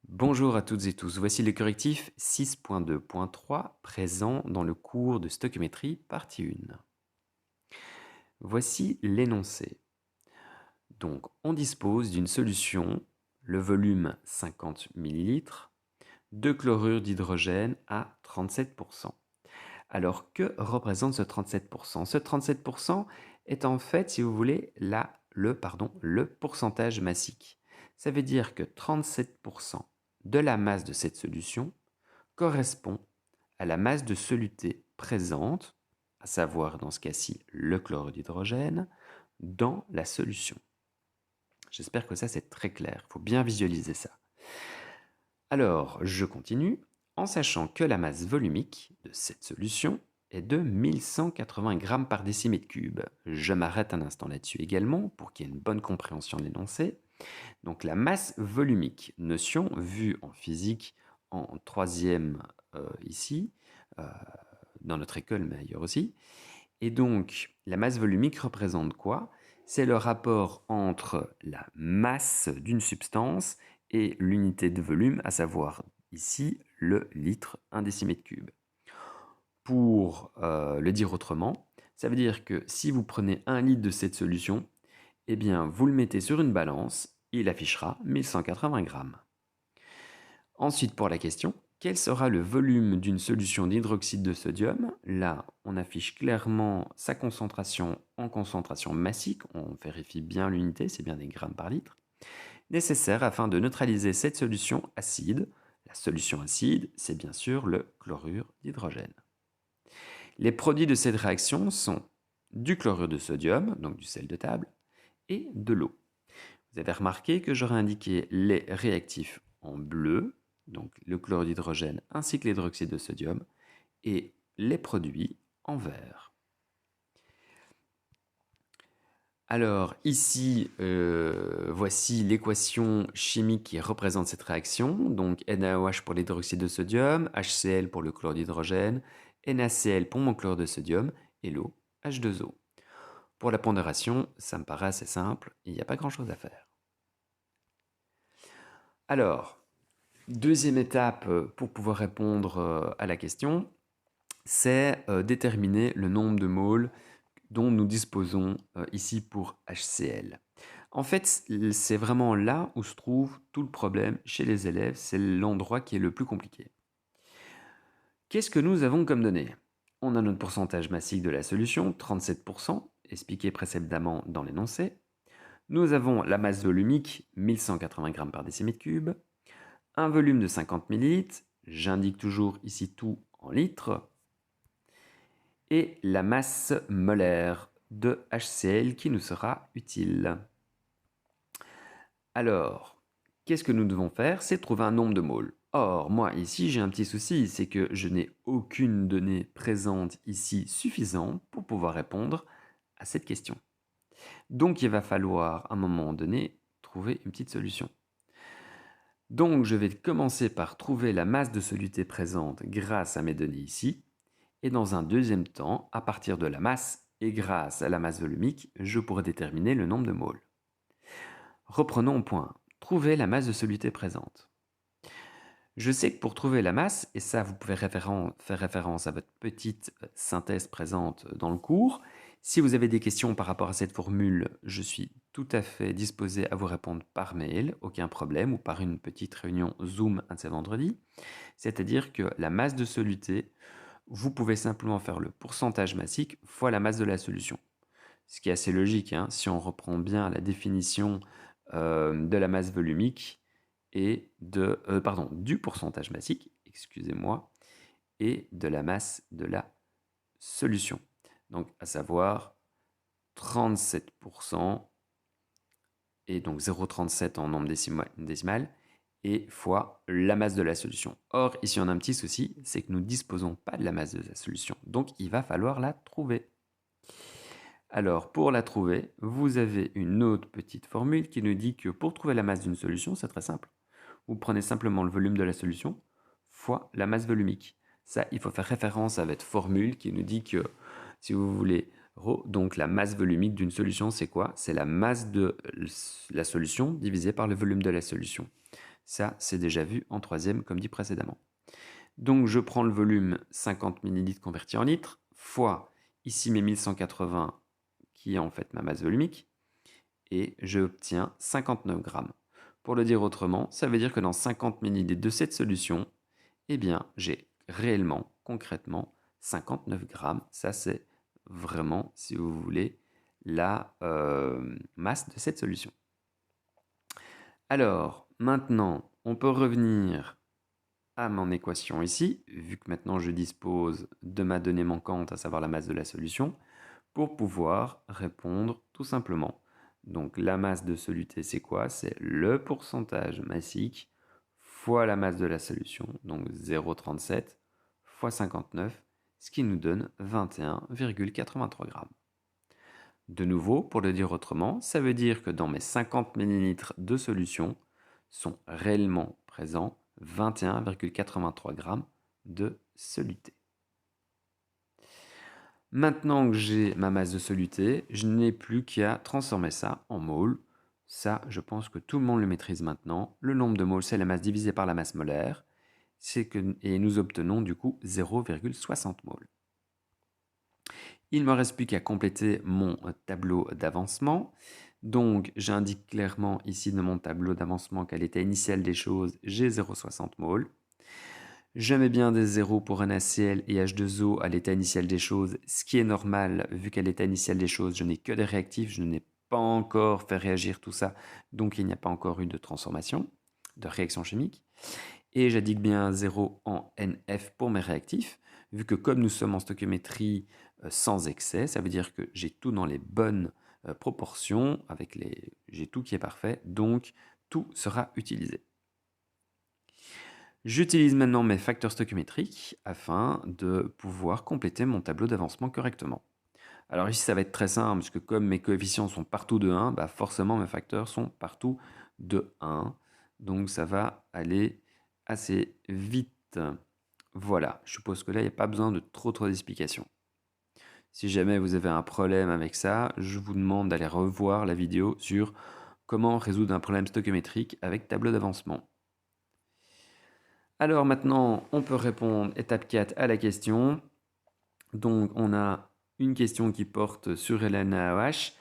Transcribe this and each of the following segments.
Bonjour à toutes et tous, voici le correctif 6.2.3 présent dans le cours de stoichiométrie partie 1. Voici l'énoncé. Donc on dispose d'une solution, le volume 50 ml, de chlorure d'hydrogène à 37%. Alors que représente ce 37%? Ce 37% est en fait, si vous voulez, le pourcentage massique. Ça veut dire que 37% de la masse de cette solution correspond à la masse de soluté présente, à savoir dans ce cas-ci le chlorure d'hydrogène, dans la solution. J'espère que ça c'est très clair, il faut bien visualiser ça. Alors, je continue, en sachant que la masse volumique de cette solution est de 1180 grammes par décimètre cube. Je m'arrête un instant là-dessus également pour qu'il y ait une bonne compréhension de l'énoncé. Donc la masse volumique, notion vue en physique en troisième ici, euh, dans notre école mais ailleurs aussi. Et donc la masse volumique représente quoi? C'est le rapport entre la masse d'une substance et l'unité de volume, à savoir ici le litre 1 décimètre cube. Pour le dire autrement, ça veut dire que si vous prenez 1 litre de cette solution, eh bien vous le mettez sur une balance, il affichera 1180 grammes. Ensuite, pour la question, quel sera le volume d'une solution d'hydroxyde de sodium? Là, on affiche clairement sa concentration en concentration massique, on vérifie bien l'unité, c'est bien des grammes par litre, nécessaire afin de neutraliser cette solution acide. La solution acide, c'est bien sûr le chlorure d'hydrogène. Les produits de cette réaction sont du chlorure de sodium, donc du sel de table, et de l'eau. Vous avez remarqué que j'aurais indiqué les réactifs en bleu, donc le chlorure d'hydrogène ainsi que l'hydroxyde de sodium, et les produits en vert. Alors ici, voici l'équation chimique qui représente cette réaction. Donc NaOH pour l'hydroxyde de sodium, HCl pour le chlorure d'hydrogène, NaCl pour mon chlorure de sodium et l'eau H2O. Pour la pondération, ça me paraît assez simple, il n'y a pas grand-chose à faire. Alors, deuxième étape pour pouvoir répondre à la question, c'est déterminer le nombre de moles dont nous disposons ici pour HCl. En fait, c'est vraiment là où se trouve tout le problème chez les élèves, c'est l'endroit qui est le plus compliqué. Qu'est-ce que nous avons comme données? On a notre pourcentage massique de la solution, 37%, expliqué précédemment dans l'énoncé. Nous avons la masse volumique, 1180 grammes par décimètre cube. Un volume de 50 ml, j'indique toujours ici tout en litres, et la masse molaire de HCl qui nous sera utile. Alors, qu'est-ce que nous devons faire? C'est trouver un nombre de moles. Or, moi ici j'ai un petit souci, c'est que je n'ai aucune donnée présente ici suffisante pour pouvoir répondre à cette question. Donc il va falloir à un moment donné trouver une petite solution. Donc je vais commencer par trouver la masse de soluté présente grâce à mes données ici, et dans un deuxième temps, à partir de la masse et grâce à la masse volumique, je pourrai déterminer le nombre de moles. Reprenons au point. Trouver la masse de soluté présente. Je sais que pour trouver la masse, et ça vous pouvez faire référence à votre petite synthèse présente dans le cours, si vous avez des questions par rapport à cette formule, je suis tout à fait disposé à vous répondre par mail, aucun problème, ou par une petite réunion Zoom un de ces vendredis. C'est-à-dire que la masse de soluté, vous pouvez simplement faire le pourcentage massique fois la masse de la solution. Ce qui est assez logique, hein, si on reprend bien la définition de la masse volumique et du pourcentage massique, excusez-moi, et de la masse de la solution. Donc, à savoir 37%, et donc 0,37 en nombre décimal, et fois la masse de la solution. Or, ici, on a un petit souci, c'est que nous ne disposons pas de la masse de la solution. Donc, il va falloir la trouver. Alors, pour la trouver, vous avez une autre petite formule qui nous dit que pour trouver la masse d'une solution, c'est très simple. Vous prenez simplement le volume de la solution fois la masse volumique. Ça, il faut faire référence à votre formule qui nous dit que, si vous voulez, donc la masse volumique d'une solution, c'est quoi? C'est la masse de la solution divisée par le volume de la solution. Ça, c'est déjà vu en troisième, comme dit précédemment. Donc, je prends le volume 50 ml converti en litres, fois ici mes 1180, qui est en fait ma masse volumique, et j'obtiens 59 grammes. Pour le dire autrement, ça veut dire que dans 50 ml de cette solution, eh bien, j'ai réellement, concrètement, 59 grammes. Ça, c'est vraiment, si vous voulez, la masse de cette solution. Alors, maintenant, on peut revenir à mon équation ici, vu que maintenant je dispose de ma donnée manquante, à savoir la masse de la solution, pour pouvoir répondre tout simplement. Donc la masse de soluté, c'est quoi? C'est le pourcentage massique fois la masse de la solution, donc 0,37 fois 59, ce qui nous donne 21,83 grammes. De nouveau, pour le dire autrement, ça veut dire que dans mes 50 ml de solution sont réellement présents 21,83 grammes de soluté. Maintenant que j'ai ma masse de soluté, je n'ai plus qu'à transformer ça en mol. Ça, je pense que tout le monde le maîtrise maintenant. Le nombre de moles, c'est la masse divisée par la masse molaire. Et nous obtenons du coup 0,60 moles. Il ne me reste plus qu'à compléter mon tableau d'avancement. Donc, j'indique clairement ici dans mon tableau d'avancement qu'à l'état initial des choses, j'ai 0,60 moles. Je mets bien des zéros pour NaCl et H2O à l'état initial des choses, ce qui est normal vu qu'à l'état initial des choses, je n'ai que des réactifs, je n'ai pas encore fait réagir tout ça, donc il n'y a pas encore eu de transformation, de réaction chimique. Et j'indique bien 0 en NF pour mes réactifs, vu que comme nous sommes en stoichiométrie sans excès, ça veut dire que j'ai tout dans les bonnes proportions, j'ai tout qui est parfait, donc tout sera utilisé. J'utilise maintenant mes facteurs stoichiométriques afin de pouvoir compléter mon tableau d'avancement correctement. Alors ici, ça va être très simple, puisque comme mes coefficients sont partout de 1, bah forcément mes facteurs sont partout de 1. Donc ça va aller assez vite. Voilà, je suppose que là, il n'y a pas besoin de trop d'explications. Si jamais vous avez un problème avec ça, je vous demande d'aller revoir la vidéo sur comment résoudre un problème stoichiométrique avec tableau d'avancement. Alors maintenant, on peut répondre, étape 4, à la question. Donc, on a une question qui porte sur LNaOH.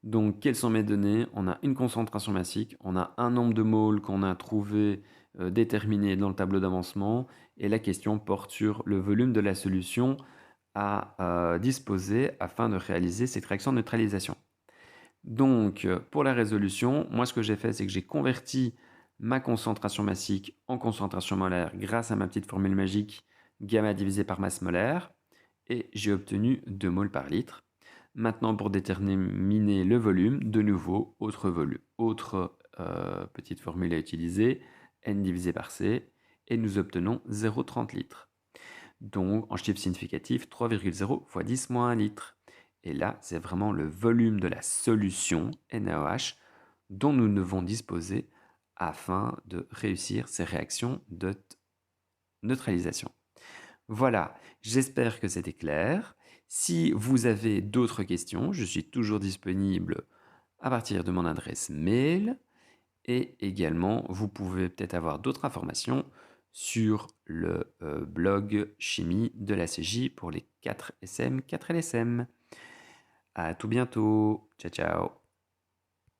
Donc, quelles sont mes données? On a une concentration massique, on a un nombre de moles qu'on a trouvé déterminé dans le tableau d'avancement, et la question porte sur le volume de la solution à disposer afin de réaliser cette réaction de neutralisation. Donc, pour la résolution, moi, ce que j'ai fait, c'est que j'ai converti ma concentration massique en concentration molaire grâce à ma petite formule magique gamma divisé par masse molaire, et j'ai obtenu 2 moles par litre. Maintenant, pour déterminer le volume, de nouveau, autre petite formule à utiliser, N divisé par C, et nous obtenons 0,30 litres. Donc, en chiffre significatif, 3,0 fois 10 moins 1 litre. Et là, c'est vraiment le volume de la solution NaOH dont nous devons disposer afin de réussir ces réactions de neutralisation. Voilà, j'espère que c'était clair. Si vous avez d'autres questions, je suis toujours disponible à partir de mon adresse mail. Et également, vous pouvez peut-être avoir d'autres informations sur le blog Chimie de la CJ pour les 4 SM, 4 LSM. À tout bientôt. Ciao, ciao.